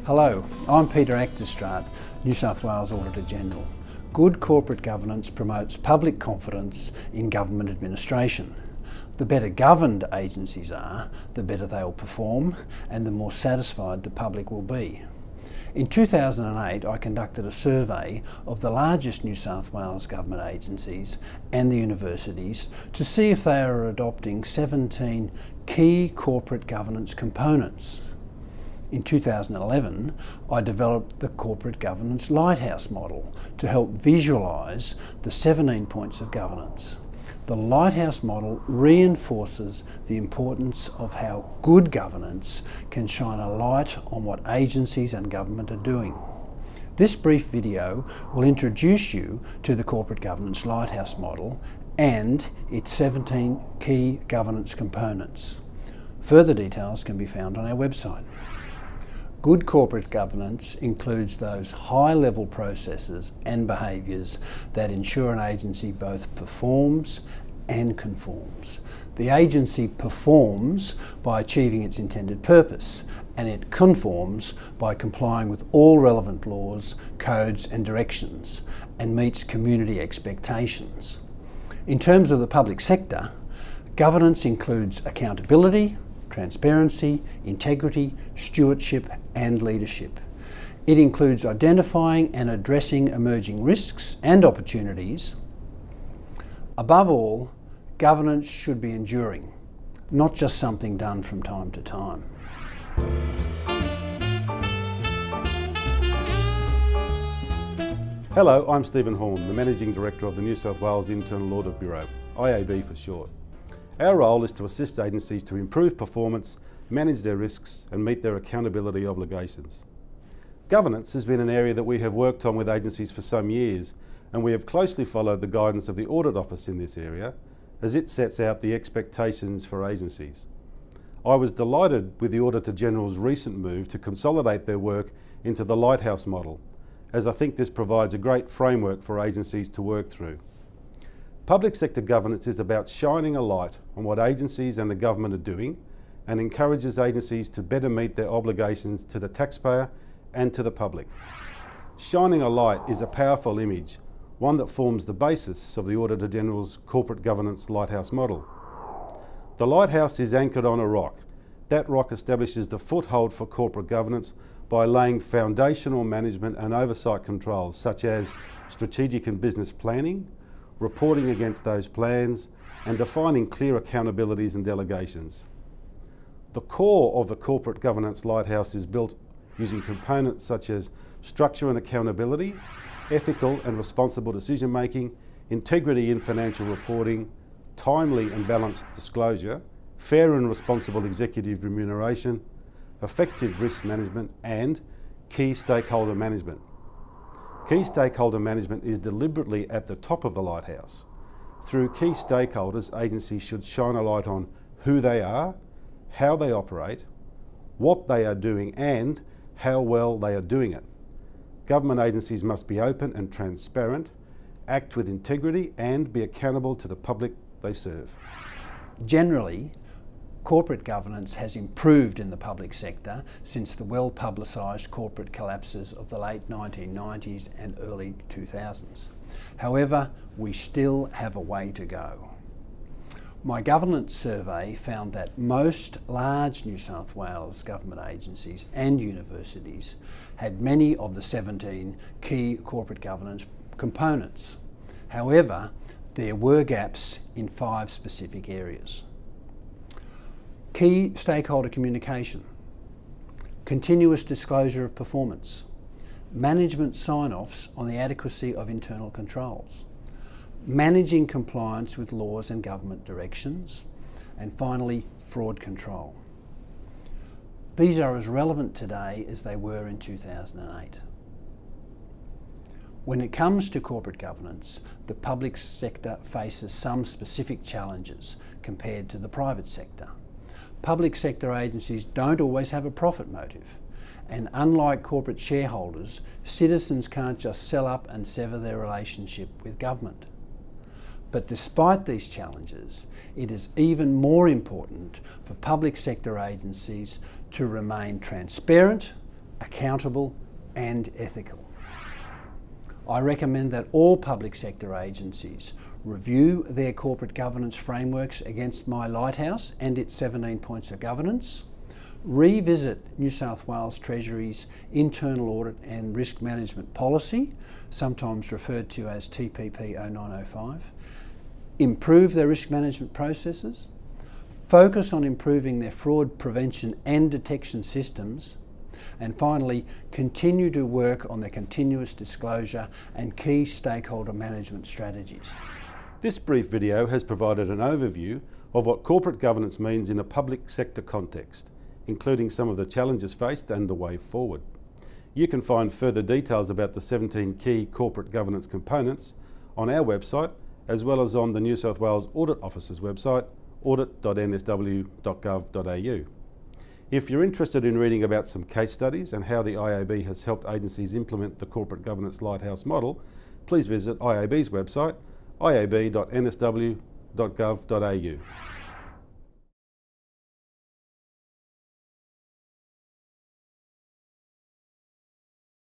Hello, I'm Peter Acterstraat, New South Wales Auditor-General. Good corporate governance promotes public confidence in government administration. The better governed agencies are, the better they'll perform and the more satisfied the public will be. In 2008, I conducted a survey of the largest New South Wales government agencies and the universities to see if they are adopting 17 key corporate governance components. In 2011, I developed the Corporate Governance Lighthouse model to help visualise the 17 points of governance. The Lighthouse model reinforces the importance of how good governance can shine a light on what agencies and government are doing. This brief video will introduce you to the Corporate Governance Lighthouse model and its 17 key governance components. Further details can be found on our website. Good corporate governance includes those high-level processes and behaviours that ensure an agency both performs and conforms. The agency performs by achieving its intended purpose, and it conforms by complying with all relevant laws, codes and directions, and meets community expectations. In terms of the public sector, governance includes accountability, transparency, integrity, stewardship and leadership. It includes identifying and addressing emerging risks and opportunities. Above all, governance should be enduring, not just something done from time to time. Hello, I'm Stephen Horn, the Managing Director of the New South Wales Internal Audit Bureau, IAB for short. Our role is to assist agencies to improve performance, manage their risks and meet their accountability obligations. Governance has been an area that we have worked on with agencies for some years, and we have closely followed the guidance of the Audit Office in this area as it sets out the expectations for agencies. I was delighted with the Auditor-General's recent move to consolidate their work into the Lighthouse model, as I think this provides a great framework for agencies to work through. Public sector governance is about shining a light on what agencies and the government are doing and encourages agencies to better meet their obligations to the taxpayer and to the public. Shining a light is a powerful image, one that forms the basis of the Auditor-General's Corporate Governance Lighthouse model. The lighthouse is anchored on a rock. That rock establishes the foothold for corporate governance by laying foundational management and oversight controls such as strategic and business planning, reporting against those plans, and defining clear accountabilities and delegations. The core of the Corporate Governance Lighthouse is built using components such as structure and accountability, ethical and responsible decision making, integrity in financial reporting, timely and balanced disclosure, fair and responsible executive remuneration, effective risk management and key stakeholder management. Key stakeholder management is deliberately at the top of the lighthouse. Through key stakeholders, agencies should shine a light on who they are, how they operate, what they are doing and how well they are doing it. Government agencies must be open and transparent, act with integrity and be accountable to the public they serve. Generally, corporate governance has improved in the public sector since the well-publicised corporate collapses of the late 1990s and early 2000s. However, we still have a way to go. My governance survey found that most large New South Wales government agencies and universities had many of the 17 key corporate governance components. However, there were gaps in 5 specific areas. Key stakeholder communication, continuous disclosure of performance, management sign-offs on the adequacy of internal controls, managing compliance with laws and government directions, and finally, fraud control. These are as relevant today as they were in 2008. When it comes to corporate governance, the public sector faces some specific challenges compared to the private sector. Public sector agencies don't always have a profit motive, and unlike corporate shareholders, citizens can't just sell up and sever their relationship with government. But despite these challenges, it is even more important for public sector agencies to remain transparent, accountable and ethical. I recommend that all public sector agencies review their corporate governance frameworks against My Lighthouse and its 17 points of governance, revisit New South Wales Treasury's Internal Audit and Risk Management Policy, sometimes referred to as TPP 0905, improve their risk management processes, focus on improving their fraud prevention and detection systems, and finally, continue to work on their continuous disclosure and key stakeholder management strategies. This brief video has provided an overview of what corporate governance means in a public sector context, including some of the challenges faced and the way forward. You can find further details about the 17 key corporate governance components on our website, as well as on the New South Wales Audit Office's website, audit.nsw.gov.au. If you're interested in reading about some case studies and how the IAB has helped agencies implement the Corporate Governance Lighthouse model, please visit IAB's website, iab.nsw.gov.au.